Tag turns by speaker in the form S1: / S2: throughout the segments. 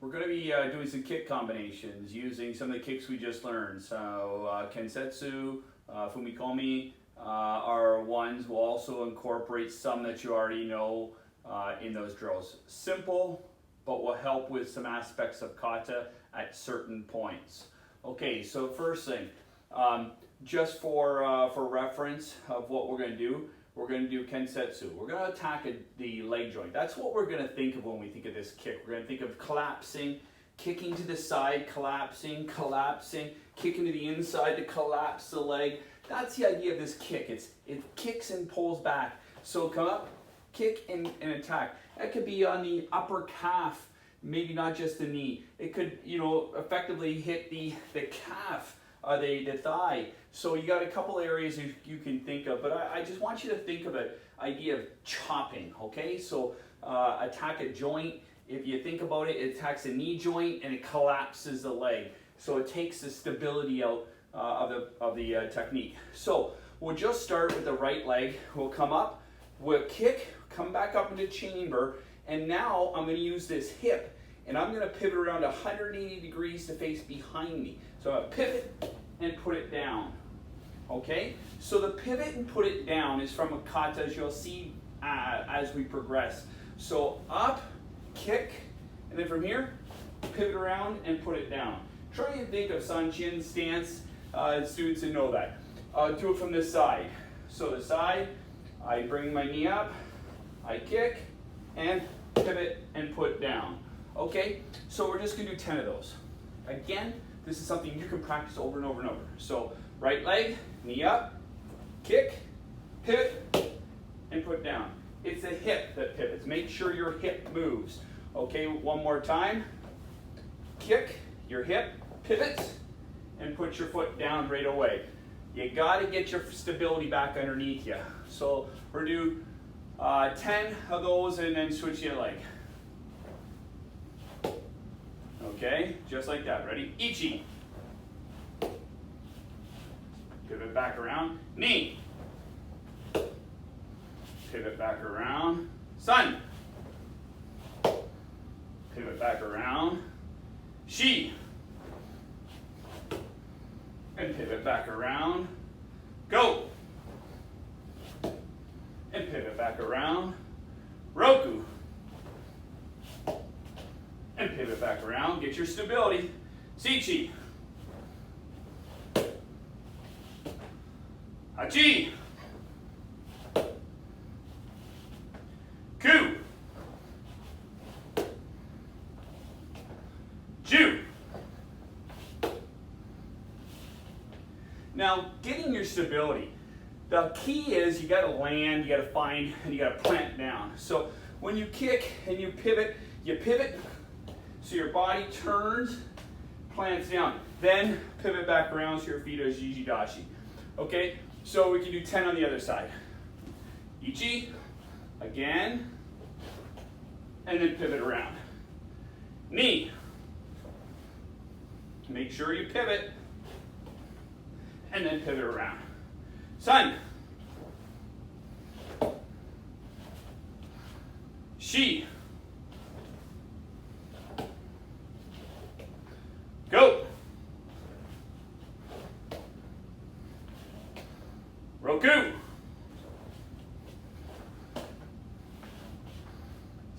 S1: We're going to be doing some kick combinations using some of the kicks we just learned. So Kansetsu, Fumikomi are ones. We'll also incorporate some that you already know in those drills. Simple, but will help with some aspects of kata at certain points. Okay, so first thing, just for reference of what we're going to do, we're going to do Kansetsu. We're going to attack the leg joint. That's what we're going to think of when we think of this kick. We're going to think of collapsing, kicking to the side, collapsing, collapsing, kicking to the inside to collapse the leg. That's the idea of this kick. It kicks and pulls back. So come up, kick and attack. That could be on the upper calf, maybe not just the knee. It could, effectively hit the calf, the thigh. So you got a couple areas you can think of, but I just want you to think of an idea of chopping, okay? So attack a joint. If you think about it, it attacks a knee joint and it collapses the leg. So it takes the stability out of the technique. So we'll just start with the right leg. We'll come up, we'll kick, come back up into chamber, and now I'm going to use this hip, and I'm going to pivot around 180 degrees to face behind me. So I'm going to pivot and put it down. Okay? So the pivot and put it down is from a kata, as you'll see as we progress. So up, kick, and then from here, pivot around and put it down. Try and think of Sanchin stance, students that know that. Do it from this side. So the side, I bring my knee up, I kick, and pivot and put down. Okay? So we're just going to do 10 of those. Again, this is something you can practice over and over and over. So right leg, knee up, kick, pivot, and put down. It's the hip that pivots. Make sure your hip moves. Okay, one more time. Kick, your hip pivots, and put your foot down right away. You got to get your stability back underneath you. So we're going to do 10 of those and then switch your leg. Okay, just like that. Ready? Ichi. Pivot back around. Knee. Pivot back around. Sun. Pivot back around. Shi. And pivot back around. Go. And pivot back around. Roku. And pivot back around. Get your stability. Sichi. Hachi. Ku. Ju. Now, getting your stability. The key is you got to land, you got to find, and you got to plant down. So when you kick and you pivot so your body turns, plants down. Then pivot back around so your feet are jijidashi. Okay? So we can do 10 on the other side. Ichi, again, and then pivot around. Knee. Make sure you pivot, and then pivot around. Sun. Shi. Go. Roku.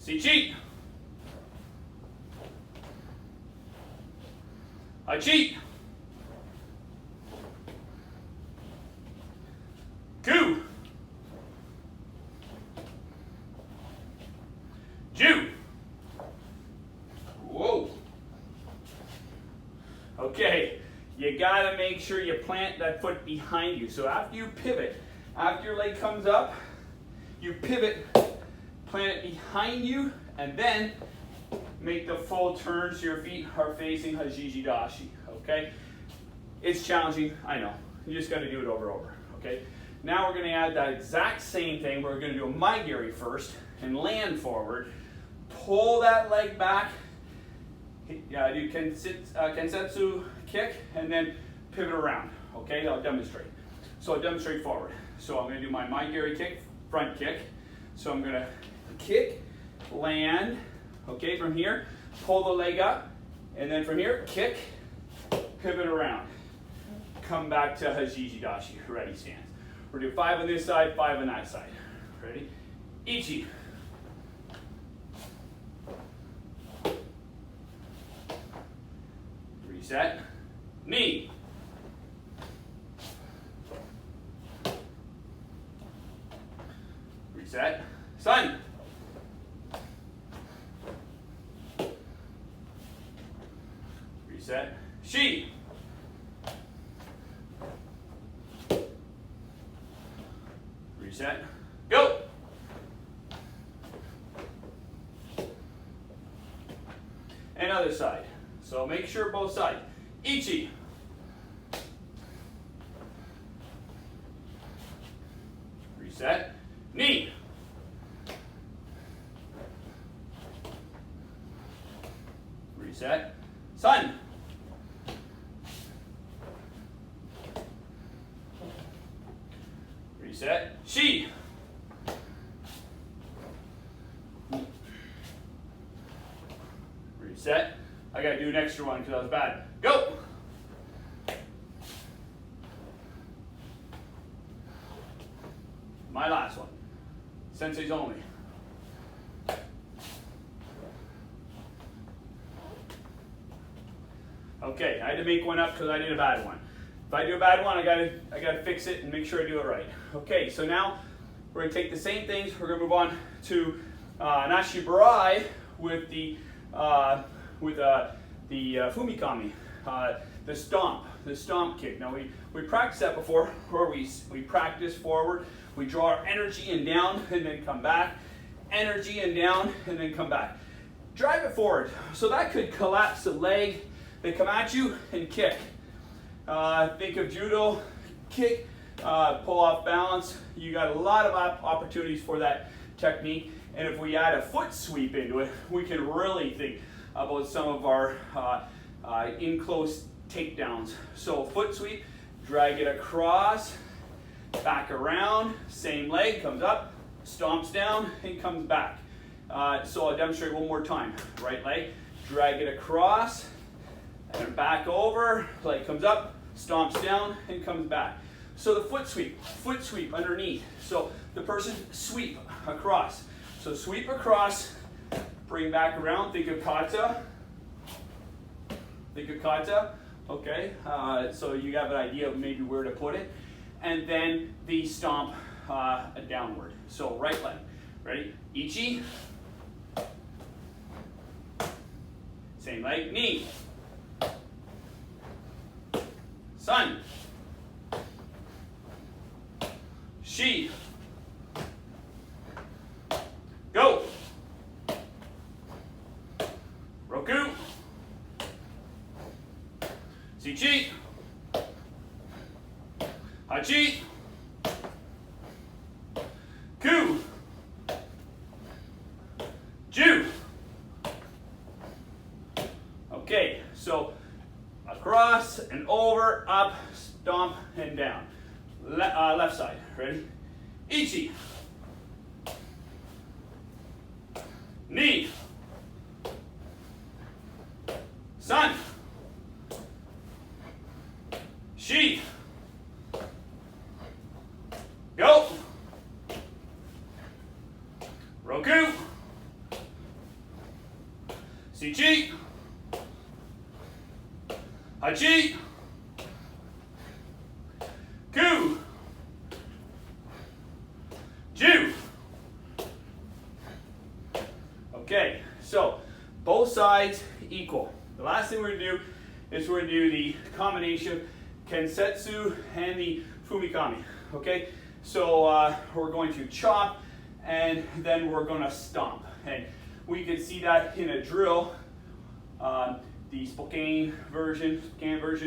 S1: Sichi. Hachi. Ku. Ju. Whoa. Okay, you gotta make sure you plant that foot behind you. So after you pivot, after your leg comes up, you pivot, plant it behind you, and then make the full turn so your feet are facing Hajijidashi, okay? It's challenging, I know. You just gotta do it over and over, okay? Now we're gonna add that exact same thing. We're gonna do a maigiri first and land forward. Pull that leg back. Do Kansetsu kick and then pivot around, okay? I'll demonstrate. So I'll demonstrate forward. So I'm gonna do my maigiri kick, front kick. So I'm gonna kick, land, okay, from here. pull the leg up, and then from here, kick, pivot around. Come back to Hajiji Dashi, ready stance. We're gonna do 5 on this side, 5 on that side. Ready? Ichi. Reset. Knee. Reset. Sun. Reset. Shi. Reset. Go. And other side. So make sure both sides. Ichi. Reset. Knee. Reset. Sun. Reset. Shi. Reset. I gotta do an extra one because that was bad. Go. My last one. Sensei's only. Okay, I had to make one up because I did a bad one. If I do a bad one, I gotta fix it and make sure I do it right. Okay, so now we're gonna take the same things. We're gonna move on to an Ashibarai with the Fumikomi, the stomp kick. Now we practiced that before, where we practice forward, we draw our energy and down, and then come back, energy and down, and then come back. Drive it forward. So that could collapse the leg. They come at you and kick. Think of judo, kick, pull off balance. You got a lot of opportunities for that technique. And if we add a foot sweep into it, we can really think about some of our in close takedowns. So foot sweep, drag it across, back around, same leg, comes up, stomps down, and comes back. So I'll demonstrate one more time. Right leg, drag it across, and back over, leg comes up, stomps down, and comes back. So the foot sweep underneath. So the person sweep across. So sweep across, bring back around, think of kata. Think of kata, okay? So you have an idea of maybe where to put it. And then the stomp downward. So right leg, ready? Ichi. Same leg, knee. Sun. Shi. Go. Roku. Sichi. Hachi. Ku. Ju. Okay, so across and over, up, stomp, and down. Left side, ready? Ichi. Knee. Sun. Shi. Go. Roku. Sichi. Hachi. Ku. Ju. Okay, so both sides equal. The last thing we're going to do is we're going to do the combination Kansetsu and the Fumikomi. Okay, so we're going to chop and then we're going to stomp. And we can see that in a drill, the Spokane version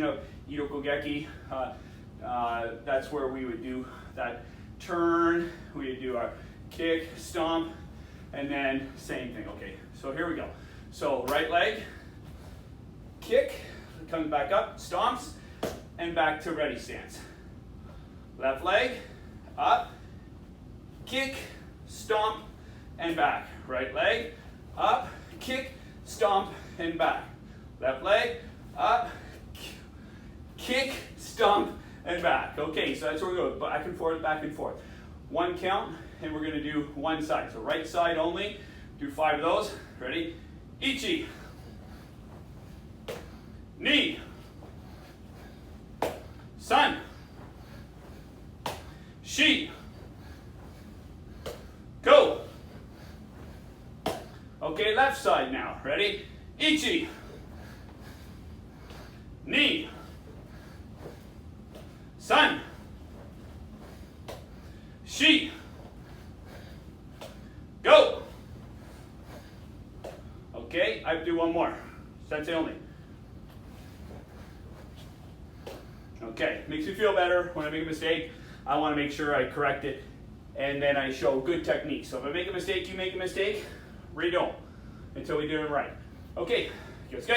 S1: of Irokogeki. That's where we would do that turn, we would do our kick, stomp, and then same thing. Okay, so here we go. So right leg, kick, comes back up, stomps, and back to ready stance. Left leg, up, kick, stomp, and back. Right leg, up, kick, stomp, and back. Left leg, up, kick, stomp, and back. Okay, so that's where we go, back and forth, back and forth. One count, and we're gonna do one side. So right side only, do 5 of those. Ready? Ichi, ni, san, shi, go. Okay, left side now. Ready? Ichi, ni, san, shi, go. Okay, I have to do one more. Sensei only. Okay, makes me feel better when I make a mistake. I want to make sure I correct it, and then I show good technique. So if I make a mistake, you make a mistake, redo until we do it right. Okay, let's go.